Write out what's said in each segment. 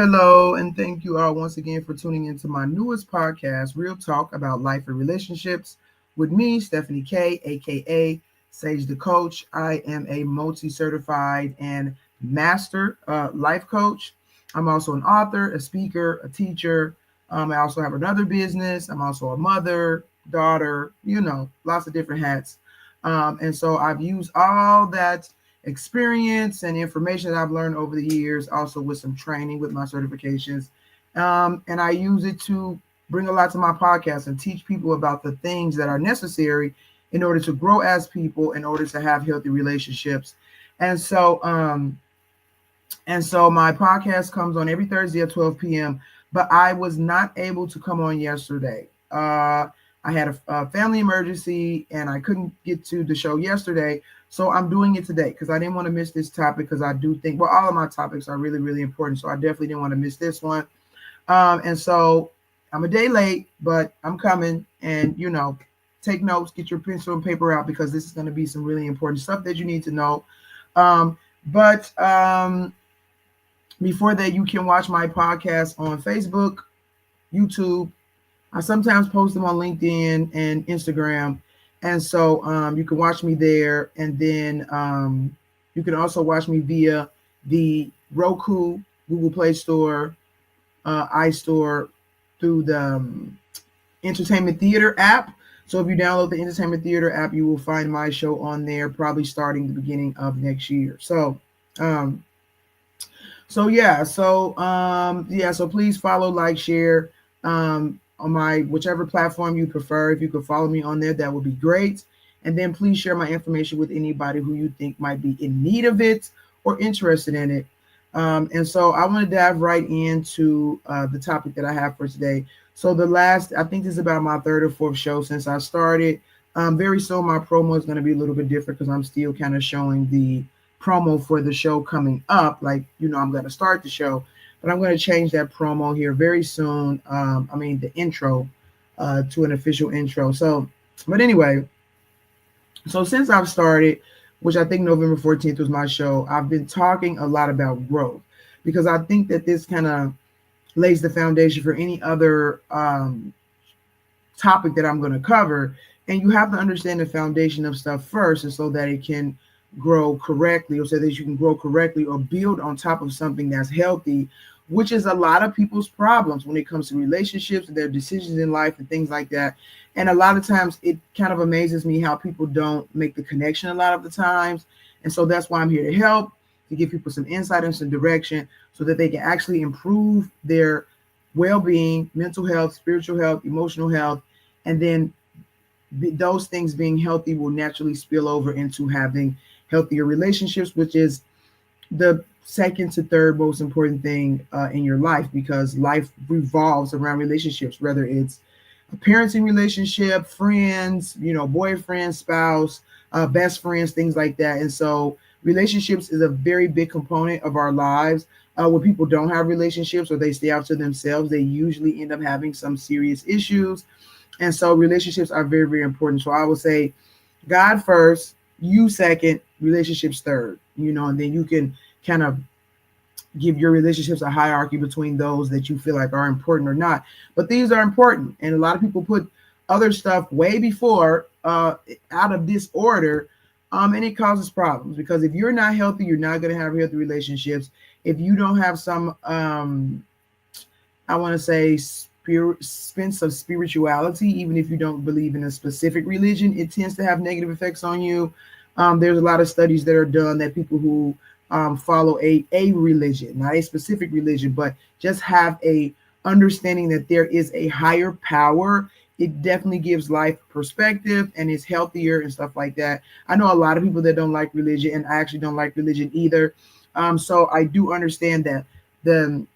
Hello, and thank you all once again for tuning into my newest podcast, Real Talk About Life and Relationships, with me, Stephanie K, aka Sage the Coach. I am a multi-certified and master life coach. I'm also an author, a speaker, a teacher. I also have another business. I'm also a mother, daughter, lots of different hats. And so I've used all that experience and information that I've learned over the years, also with some training with my certifications. And I use it to bring a lot to my podcast and teach people about the things that are necessary in order to grow as people, in order to have healthy relationships. And so my podcast comes on every Thursday at 12 p.m., but I was not able to come on yesterday. I had a family emergency and I couldn't get to the show yesterday. So I'm doing it today because I didn't want to miss this topic, because I do think, well, all of my topics are really, really important. So I definitely didn't want to miss this one. And so I'm a day late, but I'm coming, and, take notes, get your pencil and paper out, because this is going to be some really important stuff that you need to know. But before that, you can watch my podcast on Facebook, YouTube. I sometimes post them on LinkedIn and Instagram. And so you can watch me there. And then you can also watch me via the Roku, Google Play Store, iStore, through the Entertainment Theater app. So if you download the Entertainment Theater app, you will find my show on there, probably starting the beginning of next year. So please follow, like, share, on my whichever platform you prefer. If you could follow me on there, that would be great. And then please share my information with anybody who you think might be in need of it or interested in it. And so I want to dive right into the topic that I have for today. So I think this is about my third or fourth show since I started. Very soon my promo is going to be a little bit different, because I'm still kind of showing the promo for the show coming up. Like, I'm going to start the show, but I'm going to change that promo here very soon. The intro to an official intro. But anyway, so since I've started, which I think November 14th was my show, I've been talking a lot about growth, because I think that this kind of lays the foundation for any other topic that I'm going to cover. And you have to understand the foundation of stuff first, and so that it can grow correctly, or so that you can grow correctly or build on top of something that's healthy, which is a lot of people's problems when it comes to relationships and their decisions in life and things like that. And a lot of times it kind of amazes me how people don't make the connection a lot of the times. And so that's why I'm here to help, to give people some insight and some direction, so that they can actually improve their well-being, mental health, spiritual health, emotional health. And then those things being healthy will naturally spill over into having healthier relationships, which is the second to third most important thing in your life, because life revolves around relationships, whether it's a parenting relationship, friends, boyfriend, spouse, best friends, things like that. And so relationships is a very big component of our lives. When people don't have relationships, or they stay out to themselves, they usually end up having some serious issues. And so relationships are very, very important. So I would say God first, you second, relationships third, and then you can kind of give your relationships a hierarchy between those that you feel like are important or not. But these are important, and a lot of people put other stuff way before, out of disorder, and it causes problems because if you're not healthy, you're not going to have healthy relationships. If you don't have some, I want to say, sense of spirituality, even if you don't believe in a specific religion, it tends to have negative effects on you. There's a lot of studies that are done that people who follow a religion, not a specific religion, but just have a understanding that there is a higher power. It definitely gives life perspective and is healthier and stuff like that. I know a lot of people that don't like religion, and I actually don't like religion either. So I do understand that the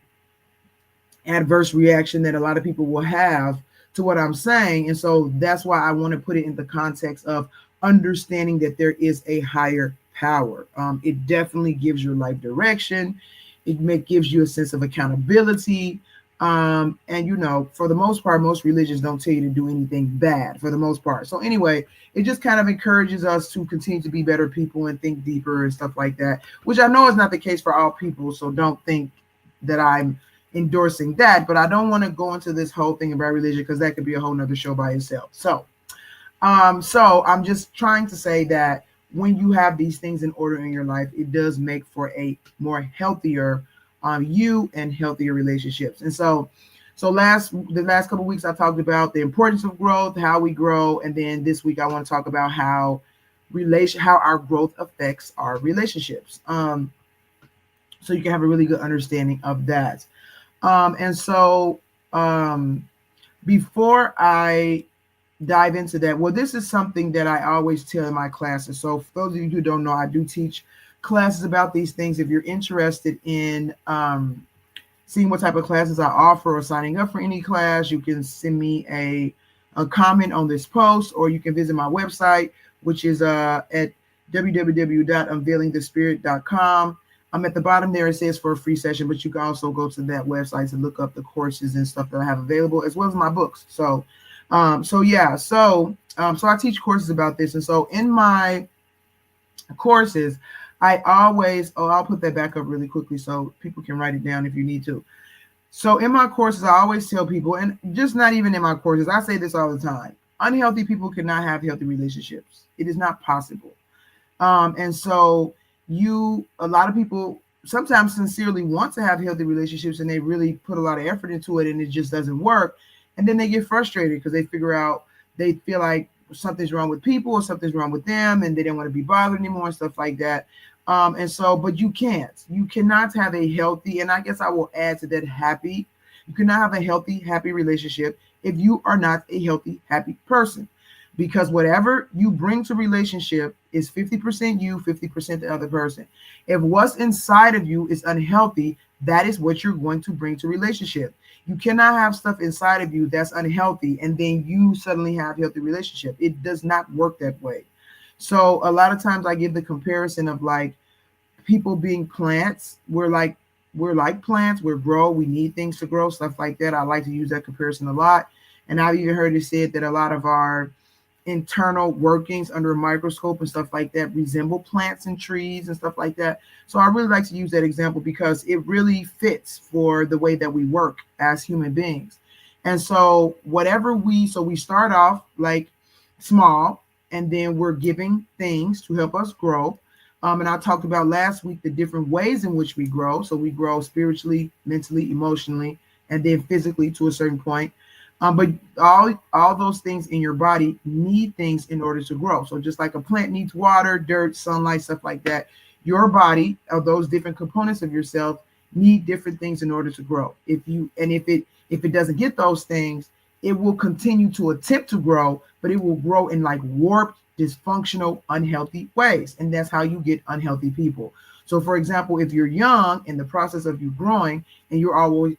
adverse reaction that a lot of people will have to what I'm saying. And so that's why I want to put it in the context of understanding that there is a higher power. It definitely gives your life direction. Gives you a sense of accountability. And for the most part, most religions don't tell you to do anything bad for the most part. So anyway, it just kind of encourages us to continue to be better people and think deeper and stuff like that, which I know is not the case for all people. So don't think that I'm endorsing that, but I don't want to go into this whole thing about religion because that could be a whole nother show by itself. So I'm just trying to say that when you have these things in order in your life, it does make for a more healthier you and healthier relationships. And so the last couple of weeks I talked about the importance of growth, how we grow, and then this week I want to talk about how our growth affects our relationships. So you can have a really good understanding of that. Before I dive into that, well, this is something that I always tell in my classes. So for those of you who don't know, I do teach classes about these things. If you're interested in seeing what type of classes I offer or signing up for any class, you can send me a comment on this post, or you can visit my website, which is at www.unveilingthespirit.com. At the bottom there, it says for a free session, but you can also go to that website to look up the courses and stuff that I have available, as well as my books. So I teach courses about this. And so in my courses, I'll put that back up really quickly so people can write it down if you need to. So in my courses, I always tell people, and just not even in my courses, I say this all the time: unhealthy people cannot have healthy relationships. It is not possible. A lot of people sometimes sincerely want to have healthy relationships, and they really put a lot of effort into it, and it just doesn't work. And then they get frustrated because they feel like something's wrong with people or something's wrong with them, and they don't want to be bothered anymore and stuff like that. But you cannot have a healthy, and I guess I will add to that, happy. You cannot have a healthy, happy relationship if you are not a healthy, happy person. Because whatever you bring to relationship is 50% you, 50% the other person. If what's inside of you is unhealthy, that is what you're going to bring to relationship. You cannot have stuff inside of you that's unhealthy and then you suddenly have healthy relationship. It does not work that way. So a lot of times I give the comparison of like people being plants. We're like plants. We grow. We need things to grow, stuff like that. I like to use that comparison a lot. And I've even heard it said that a lot of our internal workings under a microscope and stuff like that resemble plants and trees and stuff like that. So I really like to use that example because it really fits for the way that we work as human beings. And so we start off like small, and then we're giving things to help us grow. And I talked about last week the different ways in which we grow. So we grow spiritually, mentally, emotionally, and then physically to a certain point. But all those things in your body need things in order to grow. So just like a plant needs water, dirt, sunlight, stuff like that, your body, or those different components of yourself, need different things in order to grow. If it doesn't get those things, it will continue to attempt to grow, but it will grow in like warped, dysfunctional, unhealthy ways. And that's how you get unhealthy people. So for example, if you're young, in the process of you growing, and you're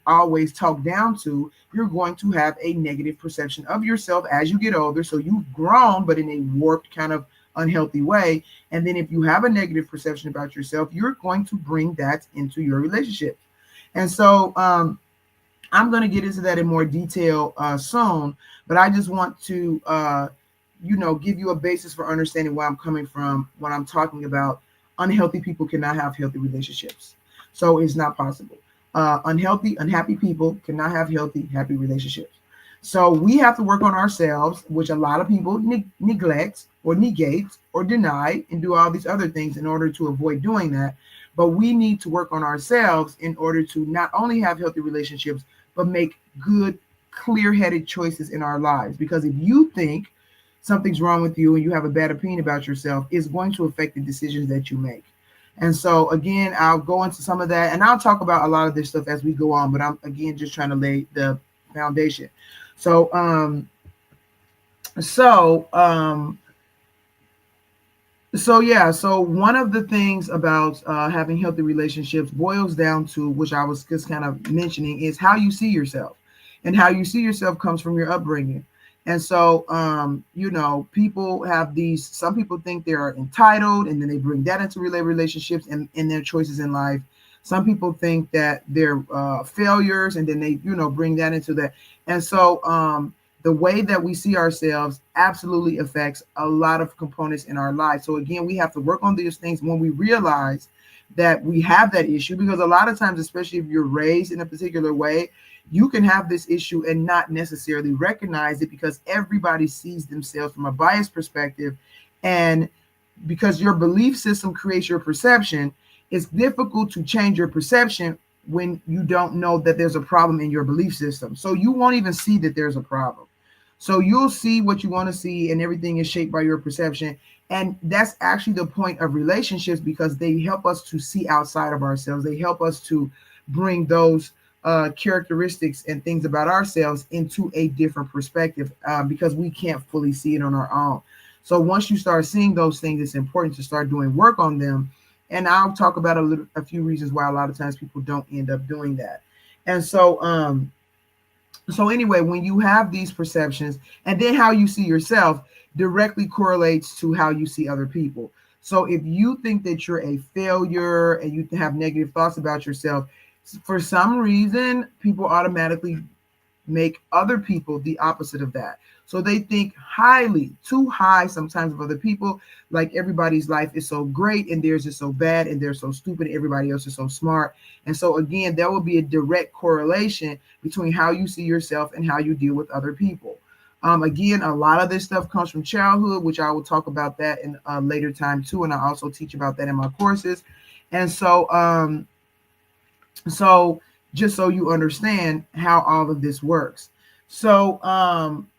always talked down to, you're going to have a negative perception of yourself as you get older. So you've grown, but in a warped kind of unhealthy way. And then if you have a negative perception about yourself, you're going to bring that into your relationship. And so I'm going to get into that in more detail soon, but I just want to give you a basis for understanding where I'm coming from when I'm talking about unhealthy people cannot have healthy relationships. So it's not possible. Unhealthy, unhappy people cannot have healthy, happy relationships. So we have to work on ourselves, which a lot of people neglect or negate or deny and do all these other things in order to avoid doing that. But we need to work on ourselves in order to not only have healthy relationships, but make good, clear-headed choices in our lives. Because if you think something's wrong with you and you have a bad opinion about yourself, it's going to affect the decisions that you make. And so again, I'll go into some of that and I'll talk about a lot of this stuff as we go on, but I'm again just trying to lay the foundation. So so so yeah, so one of the things about having healthy relationships boils down to, which I was just kind of mentioning, is how you see yourself. And how you see yourself comes from your upbringing. And so you know, people have these, some people think they are entitled and then they bring that into relationships and in their choices in life. Some people think that they're failures and then they, you know, bring that into that. And so the way that we see ourselves absolutely affects a lot of components in our life. So again, we have to work on these things when we realize that we have that issue, because a lot of times, especially if you're raised in a particular way, you can have this issue and not necessarily recognize it because everybody sees themselves from a biased perspective. And because your belief system creates your perception, it's difficult to change your perception when you don't know that there's a problem in your belief system. So you won't even see that there's a problem. So you'll see what you want to see, and everything is shaped by your perception. And that's actually the point of relationships, because they help us to see outside of ourselves. They help us to bring those characteristics and things about ourselves into a different perspective, because we can't fully see it on our own. So once you start seeing those things, it's important to start doing work on them. And I'll talk about a few reasons why a lot of times people don't end up doing that. And so anyway, when you have these perceptions, and then how you see yourself directly correlates to how you see other people. So if you think that you're a failure and you have negative thoughts about yourself, for some reason, people automatically make other people the opposite of that. So they think highly, too high sometimes of other people, like everybody's life is so great and theirs is so bad and they're so stupid and everybody else is so smart. And so again, there will be a direct correlation between how you see yourself and how you deal with other people. Again, a lot of this stuff comes from childhood, which I will talk about that in a later time too. And I also teach about that in my courses. And so just so you understand how all of this works. So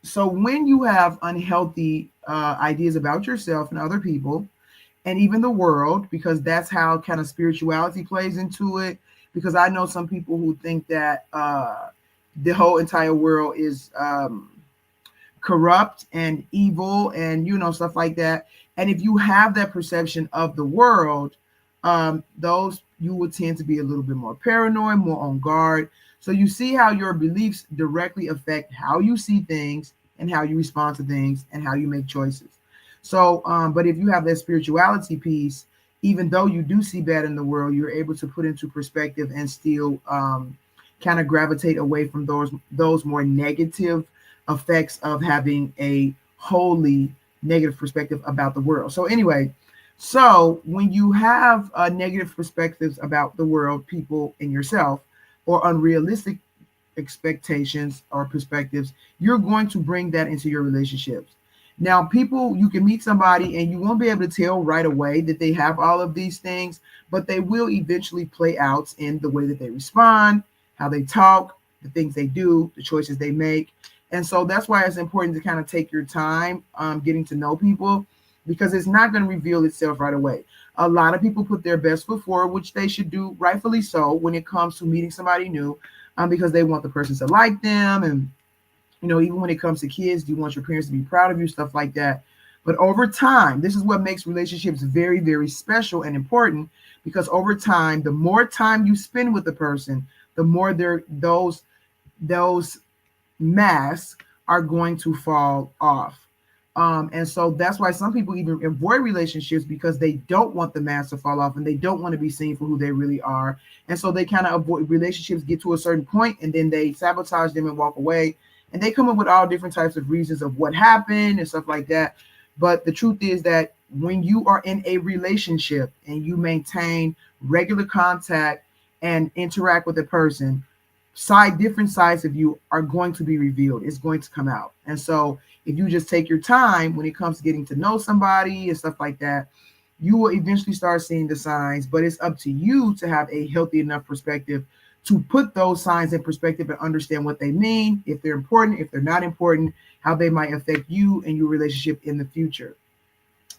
when you have unhealthy ideas about yourself and other people and even the world, because that's how kind of spirituality plays into it, because I know some people who think that the whole entire world is corrupt and evil and, you know, stuff like that. And if you have that perception of the world, those you would tend to be a little bit more paranoid, more on guard. So you see how your beliefs directly affect how you see things and how you respond to things and how you make choices. So, but if you have that spirituality piece, even though you do see bad in the world, you're able to put into perspective and still kind of gravitate away from those more negative effects of having a wholly negative perspective about the world. So anyway, so when you have negative perspectives about the world, people, and yourself, or unrealistic expectations or perspectives, you're going to bring that into your relationships. Now, people, you can meet somebody and you won't be able to tell right away that they have all of these things, but they will eventually play out in the way that they respond, how they talk, the things they do, the choices they make. And so that's why it's important to kind of take your time getting to know people, because it's not going to reveal itself right away. A lot of people put their best foot forward, which they should do, rightfully so, when it comes to meeting somebody new, because they want the person to like them. And, you know, even when it comes to kids, you want your parents to be proud of you, stuff like that. But over time, this is what makes relationships very, very special and important, because over time, the more time you spend with the person, the more those masks are going to fall off. And so that's why some people even avoid relationships, because they don't want the mask to fall off and they don't want to be seen for who they really are. And so they kind of avoid relationships, get to a certain point, and then they sabotage them and walk away. And they come up with all different types of reasons of what happened and stuff like that. But the truth is that when you are in a relationship and you maintain regular contact and interact with a person, different sides of you are going to be revealed. It's going to come out. And so if you just take your time when it comes to getting to know somebody and stuff like that, you will eventually start seeing the signs. But it's up to you to have a healthy enough perspective to put those signs in perspective and understand what they mean, if they're important, if they're not important, how they might affect you and your relationship in the future.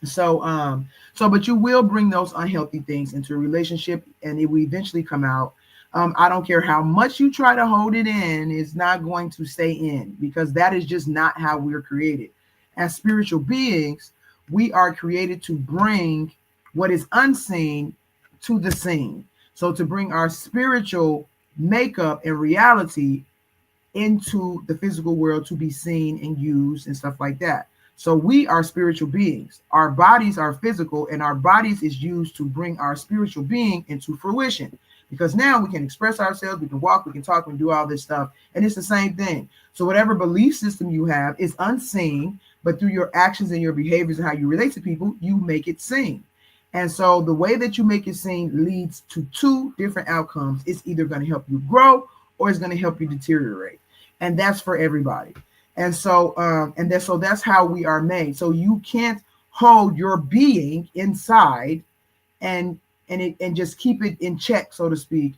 But you will bring those unhealthy things into a relationship, and it will eventually come out. I don't care how much you try to hold it in, it's not going to stay in, because that is just not how we're created. As spiritual beings, we are created to bring what is unseen to the seen. So to bring our spiritual makeup and reality into the physical world to be seen and used and stuff like that. So we are spiritual beings. Our bodies are physical, and our bodies is used to bring our spiritual being into fruition. Because now we can express ourselves, we can walk, we can talk, we can do all this stuff. And it's the same thing. So whatever belief system you have is unseen, but through your actions and your behaviors and how you relate to people, you make it seen. And so the way that you make it seen leads to two different outcomes. It's either going to help you grow or it's going to help you deteriorate. And that's for everybody. And so that's how we are made. So you can't hold your being inside and just keep it in check, so to speak,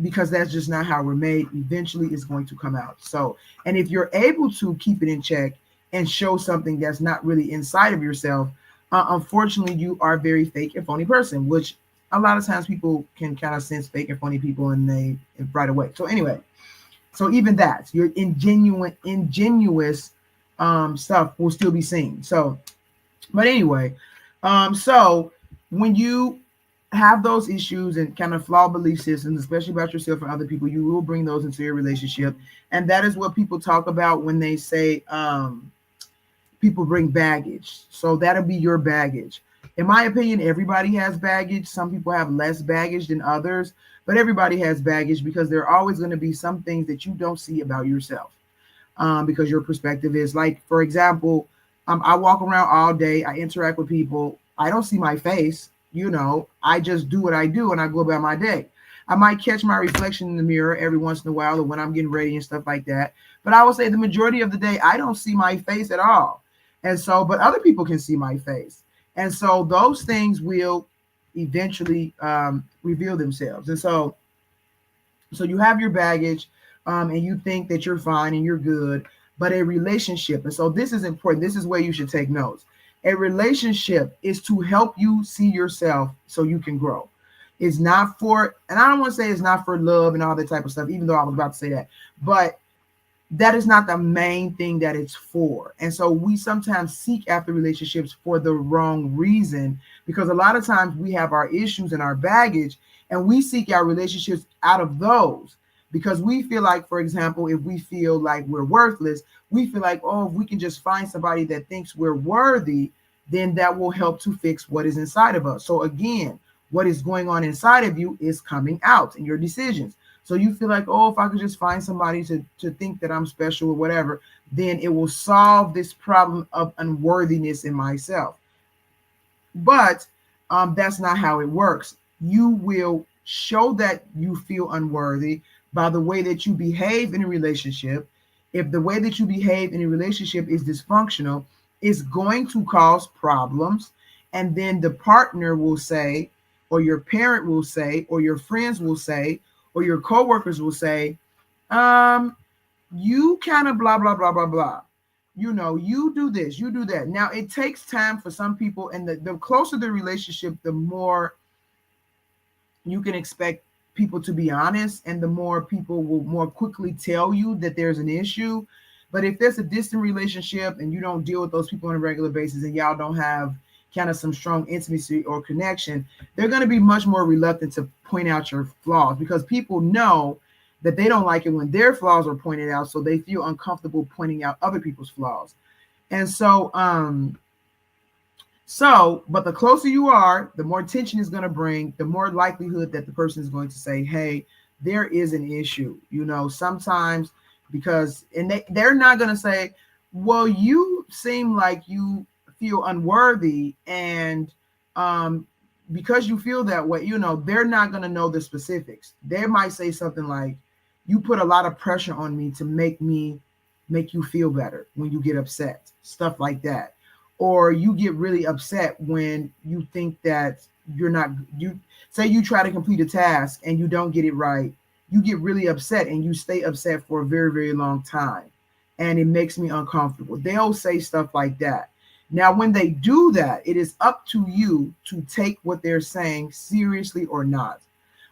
because that's just not how we're made. Eventually it's going to come out. So, and if you're able to keep it in check and show something that's not really inside of yourself, unfortunately you are a very fake and phony person, which a lot of times people can kind of sense fake and phony people and they right away. So anyway, so even that, your ingenuous stuff will still be seen. So, but anyway, so when you have those issues and kind of flawed belief systems, especially about yourself and other people, you will bring those into your relationship. And that is what people talk about when they say people bring baggage. So that'll be your baggage. In my opinion, everybody has baggage. Some people have less baggage than others, but everybody has baggage because there are always going to be some things that you don't see about yourself because your perspective is like, for example, I walk around all day. I interact with people. I don't see my face. I just do what I do and I go about my day. I might catch my reflection in the mirror every once in a while or when I'm getting ready and stuff like that. But I would say the majority of the day, I don't see my face at all. And so, but other people can see my face. And so those things will eventually reveal themselves. And so you have your baggage and you think that you're fine and you're good, but a relationship. And so this is important. This is where you should take notes. A relationship is to help you see yourself so you can grow. It's not for, and I don't want to say it's not for love and all that type of stuff, even though I was about to say that, but that is not the main thing that it's for. And so we sometimes seek after relationships for the wrong reason, because a lot of times we have our issues and our baggage and we seek our relationships out of those because we feel like, for example, if we feel like we're worthless, we feel like, oh, if we can just find somebody that thinks we're worthy, then that will help to fix what is inside of us. So again, what is going on inside of you is coming out in your decisions. So you feel like, oh, if I could just find somebody to think that I'm special or whatever, then it will solve this problem of unworthiness in myself. But that's not how it works. You will show that you feel unworthy by the way that you behave in a relationship. If the way that you behave in a relationship is dysfunctional, it's going to cause problems. And then the partner will say, or your parent will say, or your friends will say, or your coworkers will say, you kind of blah, blah, blah, blah, blah. You do this, you do that. Now, it takes time for some people, and the closer the relationship, the more you can expect people to be honest, and the more people will more quickly tell you that there's an issue. But if there's a distant relationship and you don't deal with those people on a regular basis and y'all don't have kind of some strong intimacy or connection, they're going to be much more reluctant to point out your flaws because people know that they don't like it when their flaws are pointed out. So they feel uncomfortable pointing out other people's flaws. And so, but the closer you are, the more tension is going to bring, the more likelihood that the person is going to say, hey, there is an issue, sometimes because, and they're not going to say, well, you seem like you feel unworthy and because you feel that way, they're not going to know the specifics. They might say something like, you put a lot of pressure on me to make you feel better when you get upset, stuff like that. Or you get really upset when you think that you say you try to complete a task and you don't get it right. You get really upset and you stay upset for a very, very long time. And it makes me uncomfortable. They'll say stuff like that. Now, when they do that, it is up to you to take what they're saying seriously or not.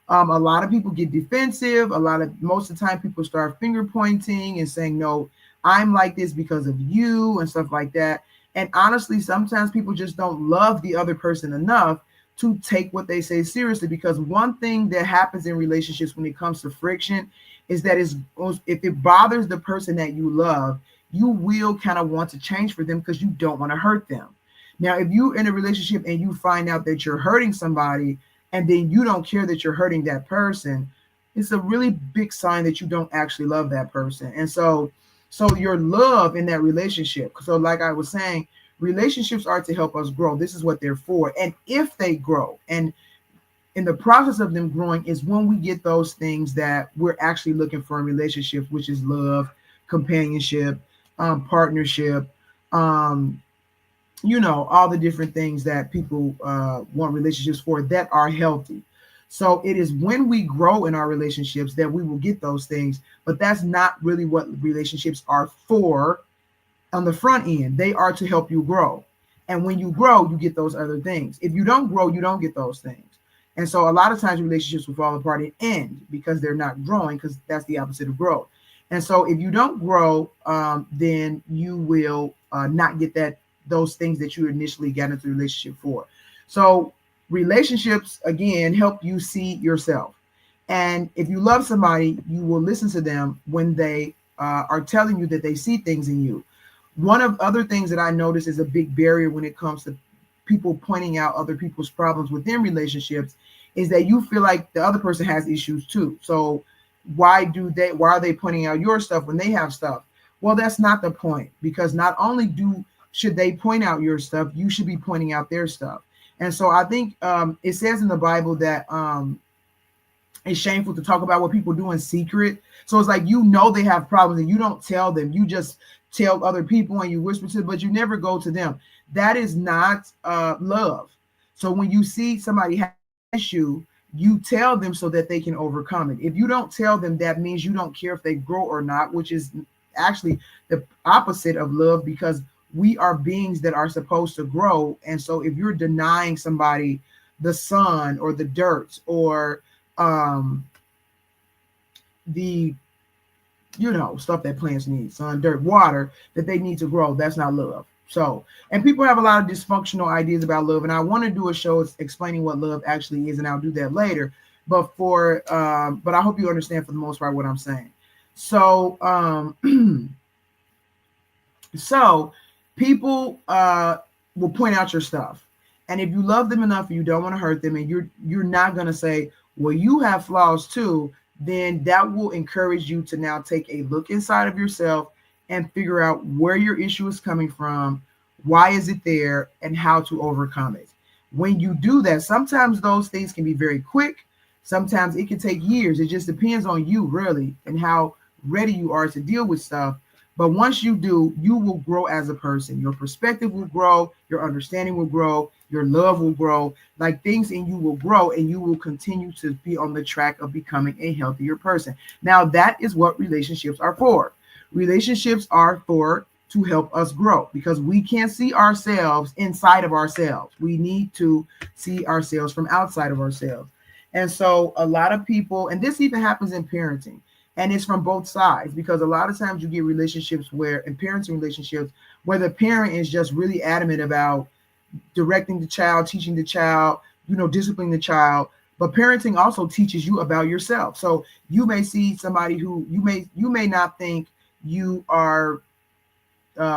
A lot of people get defensive. Most of the time, people start finger pointing and saying, no, I'm like this because of you and stuff like that. And honestly, sometimes people just don't love the other person enough to take what they say seriously, because one thing that happens in relationships when it comes to friction is that if it bothers the person that you love, you will kind of want to change for them because you don't want to hurt them. Now, if you're in a relationship and you find out that you're hurting somebody and then you don't care that you're hurting that person, it's a really big sign that you don't actually love that person. And so your love in that relationship. So like I was saying, relationships are to help us grow. This is what they're for. And if they grow, and in the process of them growing is when we get those things that we're actually looking for in relationships, which is love, companionship, partnership, all the different things that people want relationships for that are healthy. So it is when we grow in our relationships that we will get those things, but that's not really what relationships are for on the front end. They are to help you grow. And when you grow, you get those other things. If you don't grow, you don't get those things. And so a lot of times relationships will fall apart and end because they're not growing, because that's the opposite of growth. And so if you don't grow, then you will not get those things that you initially got into the relationship for. So relationships, again, help you see yourself. And if you love somebody, you will listen to them when they are telling you that they see things in you. One of other things that I notice is a big barrier when it comes to people pointing out other people's problems within relationships is that you feel like the other person has issues too. So why are they pointing out your stuff when they have stuff? Well, that's not the point, because not only should they point out your stuff, you should be pointing out their stuff. And so I think it says in the Bible that it's shameful to talk about what people do in secret. So it's like, they have problems and you don't tell them. You just tell other people and you whisper to them, but you never go to them. That is not love. So when you see somebody has an issue, you tell them so that they can overcome it. If you don't tell them, that means you don't care if they grow or not, which is actually the opposite of love, because we are beings that are supposed to grow. And so if you're denying somebody the sun or the dirt or the stuff that plants need, sun, dirt, water, that they need to grow, that's not love. So, and people have a lot of dysfunctional ideas about love, and I want to do a show explaining what love actually is, and I'll do that later. But I hope you understand for the most part what I'm saying. So, so people will point out your stuff, and if you love them enough, and you don't want to hurt them, and you're not gonna say, well, you have flaws too, then that will encourage you to now take a look inside of yourself and figure out where your issue is coming from, why is it there, and how to overcome it. When you do that, sometimes those things can be very quick. Sometimes it can take years. It just depends on you, really, and how ready you are to deal with stuff. But once you do, you will grow as a person. Your perspective will grow, your understanding will grow, your love will grow, like things in you will grow, and you will continue to be on the track of becoming a healthier person. Now, that is what relationships are for. Relationships are to help us grow, because we can't see ourselves inside of ourselves. We need to see ourselves from outside of ourselves. And so a lot of people, and this even happens in parenting, and it's from both sides, because a lot of times you get relationships in parenting relationships, where the parent is just really adamant about directing the child, teaching the child, disciplining the child. But parenting also teaches you about yourself. So you may see somebody who you may not think you are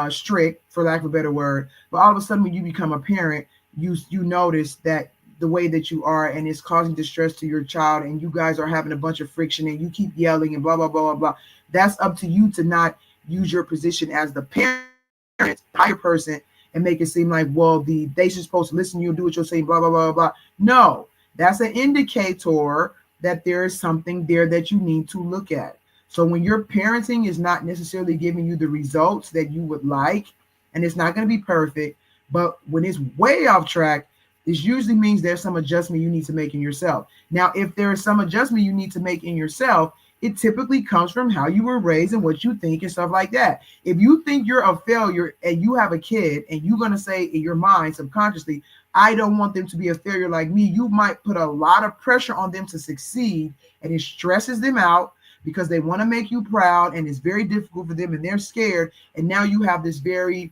strict, for lack of a better word, but all of a sudden when you become a parent, you notice that the way that you are, and it's causing distress to your child, and you guys are having a bunch of friction, and you keep yelling and blah blah blah blah blah. That's up to you to not use your position as the parent, higher person, and make it seem like, well, they should supposed to listen to you, do what you're saying, blah, blah, blah, blah. No, that's an indicator that there is something there that you need to look at. So when your parenting is not necessarily giving you the results that you would like, and it's not going to be perfect, but when it's way off track, this usually means there's some adjustment you need to make in yourself. Now, if there is some adjustment you need to make in yourself, it typically comes from how you were raised and what you think and stuff like that. If you think you're a failure and you have a kid and you're going to say in your mind subconsciously, I don't want them to be a failure like me, you might put a lot of pressure on them to succeed, and it stresses them out because they want to make you proud, and it's very difficult for them and they're scared. And now you have this very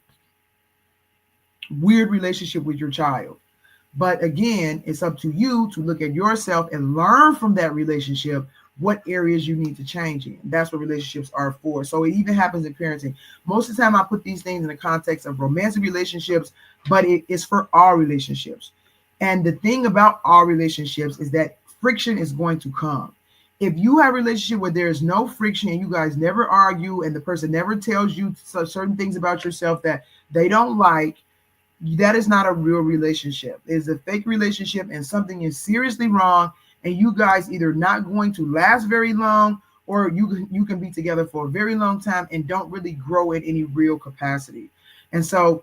weird relationship with your child. But again, it's up to you to look at yourself and learn from that relationship what areas you need to change in. That's what relationships are for. So it even happens in parenting. Most of the time I put these things in the context of romantic relationships, but it is for all relationships. And the thing about all relationships is that friction is going to come. If you have a relationship where there is no friction and you guys never argue and the person never tells you certain things about yourself that they don't like, that is not a real relationship. It's a fake relationship, and something is seriously wrong, and you guys either not going to last very long, or you can be together for a very long time and don't really grow in any real capacity. And so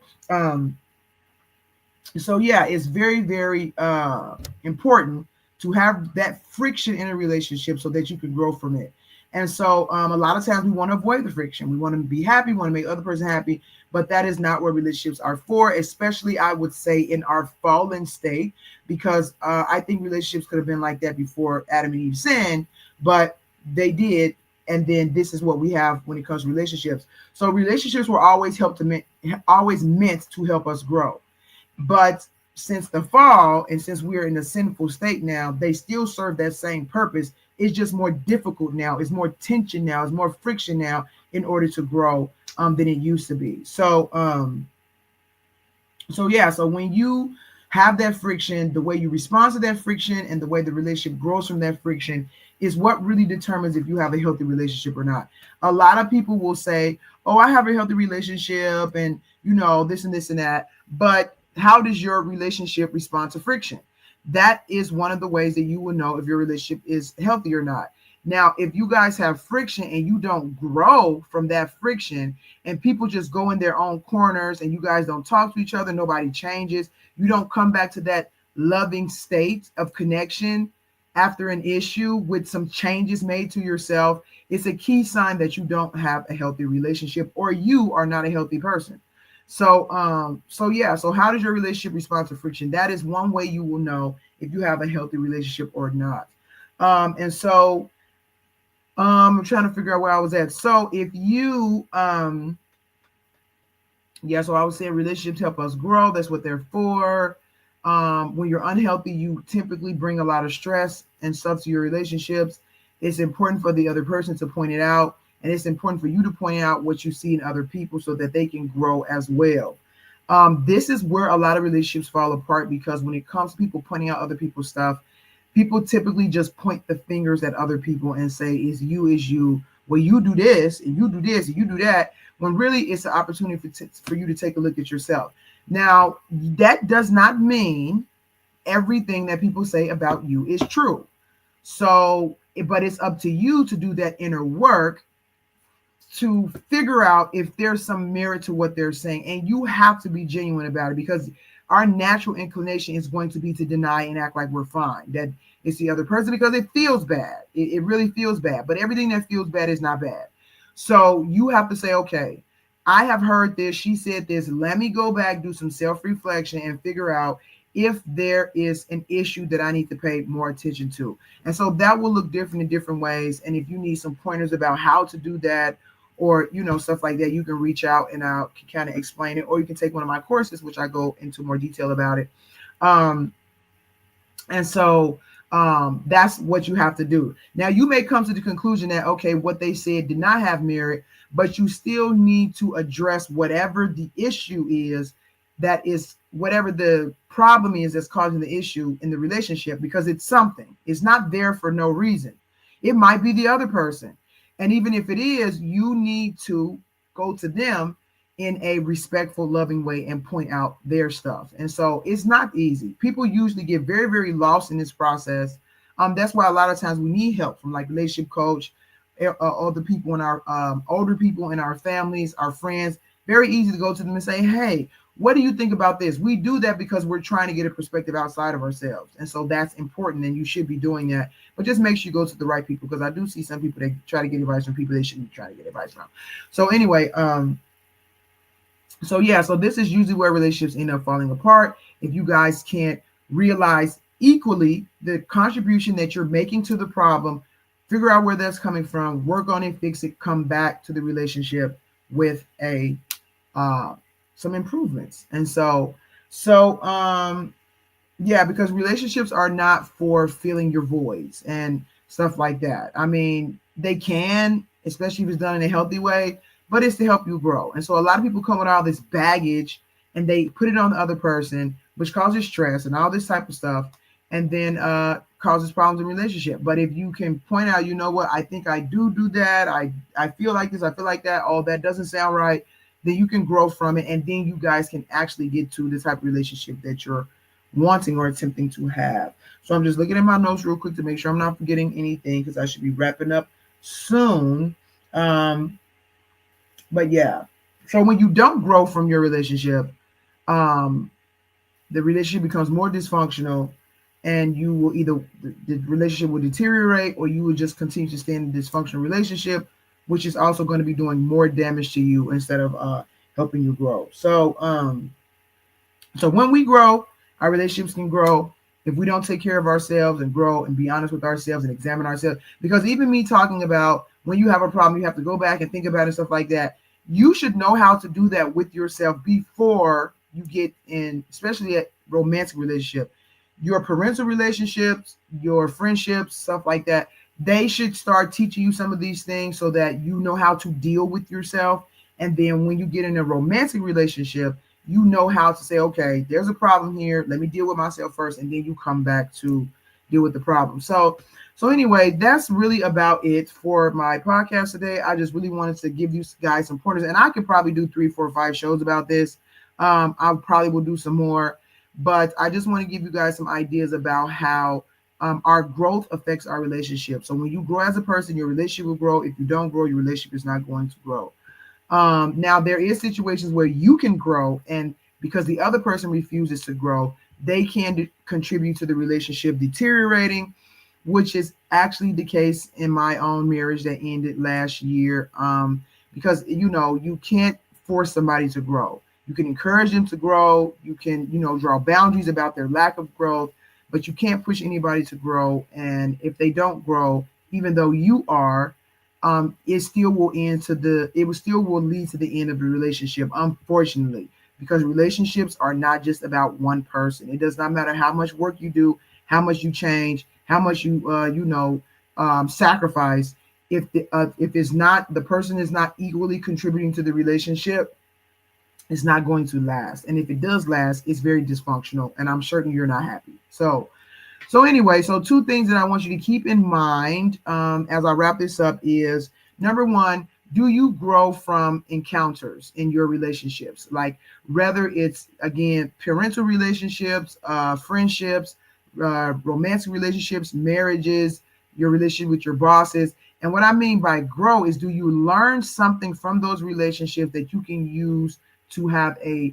yeah, it's very, very important to have that friction in a relationship so that you can grow from it. And so a lot of times we want to avoid the friction. We want to be happy, we want to make the other person happy, but that is not what relationships are for, especially I would say in our fallen state, because I think relationships could have been like that before Adam and Eve sinned, but they did. And then this is what we have when it comes to relationships. So relationships were always meant to help us grow. But since the fall, and since we're in a sinful state now, they still serve that same purpose. It's just more difficult now. It's more tension now. It's more friction now in order to grow than it used to be. So when you have that friction, the way you respond to that friction and the way the relationship grows from that friction is what really determines if you have a healthy relationship or not. A lot of people will say, oh, I have a healthy relationship and, this and this and that. But how does your relationship respond to friction? That is one of the ways that you will know if your relationship is healthy or not. Now, if you guys have friction and you don't grow from that friction, and people just go in their own corners and you guys don't talk to each other, nobody changes, you don't come back to that loving state of connection after an issue with some changes made to yourself, it's a key sign that you don't have a healthy relationship or you are not a healthy person. So how does your relationship respond to friction? That is one way you will know if you have a healthy relationship or not. I'm trying to figure out where I was at. So if you, so I would say relationships help us grow. That's what they're for. When you're unhealthy, you typically bring a lot of stress and stuff to your relationships. It's important for the other person to point it out. And it's important for you to point out what you see in other people so that they can grow as well. This is where a lot of relationships fall apart, because when it comes to people pointing out other people's stuff, people typically just point the fingers at other people and say, is you. Well, you do this and you do this and you do that, when really it's an opportunity for you to take a look at yourself. Now, that does not mean everything that people say about you is true. So, but it's up to you to do that inner work to figure out if there's some merit to what they're saying. And you have to be genuine about it, because our natural inclination is going to be to deny and act like we're fine, that it's the other person, because it feels bad. It really feels bad. But everything that feels bad is not bad. So you have to say, okay, I have heard this. She said this. Let me go back, do some self-reflection and figure out if there is an issue that I need to pay more attention to. And so that will look different in different ways. And if you need some pointers about how to do that, or, stuff like that, you can reach out and I can kind of explain it, or you can take one of my courses, which I go into more detail about it. That's what you have to do. Now, you may come to the conclusion that, okay, what they said did not have merit, but you still need to address whatever the issue is, that is whatever the problem is that's causing the issue in the relationship, because it's something. It's not there for no reason. It might be the other person. And even if it is, you need to go to them in a respectful, loving way and point out their stuff. And so it's not easy. People usually get very, very lost in this process. That's why a lot of times we need help from like relationship coach, other people in our older people in our families, our friends. Very easy to go to them and say, hey, what do you think about this? We do that because we're trying to get a perspective outside of ourselves. And so that's important, and you should be doing that. But just make sure you go to the right people, because I do see some people that try to get advice from people they shouldn't be trying to get advice from. So anyway, so this is usually where relationships end up falling apart. If you guys can't realize equally the contribution that you're making to the problem, figure out where that's coming from, work on it, fix it, come back to the relationship with a some improvements. And yeah, because relationships are not for filling your voids and stuff like that. I mean, they can, especially if it's done in a healthy way, but it's to help you grow. And so a lot of people come with all this baggage and they put it on the other person, which causes stress and all this type of stuff, and then causes problems in relationship. But if you can point out, you know what, I think I do that. I feel like this, I feel like that. Oh, that doesn't sound right. Then you can grow from it. And then you guys can actually get to the type of relationship that you're wanting or attempting to have. So I'm just looking at my notes real quick to make sure I'm not forgetting anything, because I should be wrapping up soon. But yeah, so when you don't grow from your relationship, the relationship becomes more dysfunctional, and you will either the relationship will deteriorate, or you will just continue to stay in a dysfunctional relationship, which is also going to be doing more damage to you instead of helping you grow. So when we grow, our relationships can grow. If we don't take care of ourselves and grow and be honest with ourselves and examine ourselves, because even me talking about when you have a problem, you have to go back and think about it and stuff like that. You should know how to do that with yourself before you get in, especially a romantic relationship. Your parental relationships, your friendships, stuff like that, they should start teaching you some of these things so that you know how to deal with yourself. And then when you get in a romantic relationship, you know how to say, okay, there's a problem here. Let me deal with myself first, and then you come back to deal with the problem. So anyway, that's really about it for my podcast today. I just really wanted to give you guys some pointers, and I could probably do 3, 4, 5 shows about this. I probably will do some more, but I just want to give you guys some ideas about how our growth affects our relationship. So when you grow as a person, your relationship will grow. If you don't grow, your relationship is not going to grow. Now, there is situations where you can grow, and because the other person refuses to grow, they can contribute to the relationship deteriorating, which is actually the case in my own marriage that ended last year. Because, you can't force somebody to grow. You can encourage them to grow. You can, draw boundaries about their lack of growth, but you can't push anybody to grow. And if they don't grow, even though you are, it still will lead to the end of the relationship, unfortunately, because relationships are not just about one person. It does not matter how much work you do, how much you change, how much you sacrifice. If it's not, the person is not equally contributing to the relationship, it's not going to last. And if it does last, it's very dysfunctional, and I'm certain you're not happy. So anyway, so 2 things that I want you to keep in mind as I wrap this up is, number 1, do you grow from encounters in your relationships? Like, whether it's, again, parental relationships, friendships, romantic relationships, marriages, your relationship with your bosses. And what I mean by grow is, do you learn something from those relationships that you can use to have a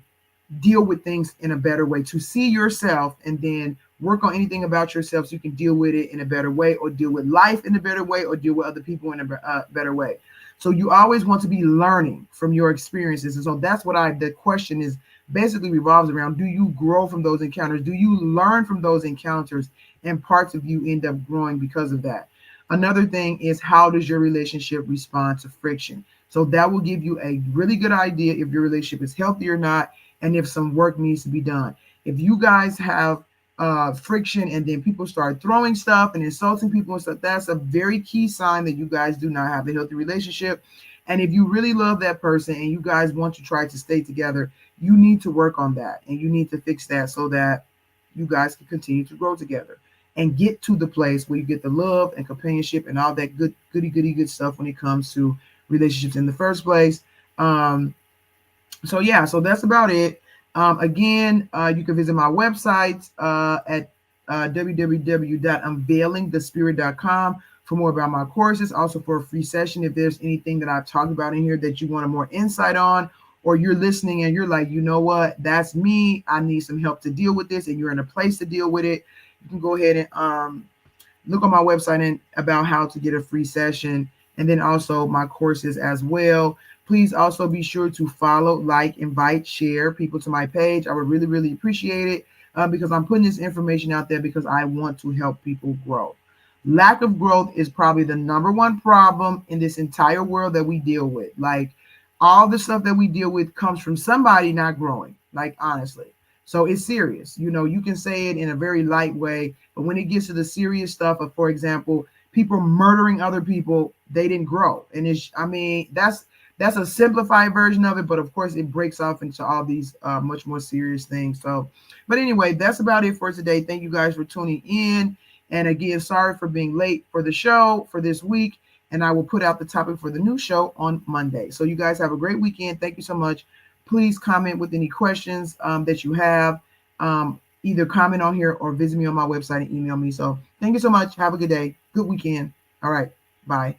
deal with things in a better way, to see yourself and then work on anything about yourself so you can deal with it in a better way, or deal with life in a better way, or deal with other people in a better way. So you always want to be learning from your experiences. And so that's what the question is basically revolves around. Do you grow from those encounters? Do you learn from those encounters, and parts of you end up growing because of that? Another thing is, how does your relationship respond to friction? So that will give you a really good idea if your relationship is healthy or not, and if some work needs to be done. If you guys have friction, and then people start throwing stuff and insulting people and stuff, that's a very key sign that you guys do not have a healthy relationship. And if you really love that person and you guys want to try to stay together, you need to work on that, and you need to fix that so that you guys can continue to grow together and get to the place where you get the love and companionship and all that goody good stuff when it comes to relationships in the first place. So yeah, so that's about it. Again, you can visit my website at www.unveilingthespirit.com for more about my courses. Also for a free session, if there's anything that I talked about in here that you want more insight on, or you're listening and you're like, you know what, that's me. I need some help to deal with this, and you're in a place to deal with it. You can go ahead and look on my website and about how to get a free session, and then also my courses as well. Please also be sure to follow, like, invite, share people to my page. I would really, really appreciate it because I'm putting this information out there because I want to help people grow. Lack of growth is probably the number one problem in this entire world that we deal with. Like, all the stuff that we deal with comes from somebody not growing, like, honestly. So it's serious. You know, you can say it in a very light way, but when it gets to the serious stuff of, for example, people murdering other people, they didn't grow. And it's, I mean, that's a simplified version of it, but of course it breaks off into all these much more serious things. So, but anyway, that's about it for today. Thank you guys for tuning in. And again, sorry for being late for the show for this week. And I will put out the topic for the new show on Monday. So you guys have a great weekend. Thank you so much. Please comment with any questions that you have. Either comment on here or visit me on my website and email me. So thank you so much. Have a good day. Good weekend. All right. Bye.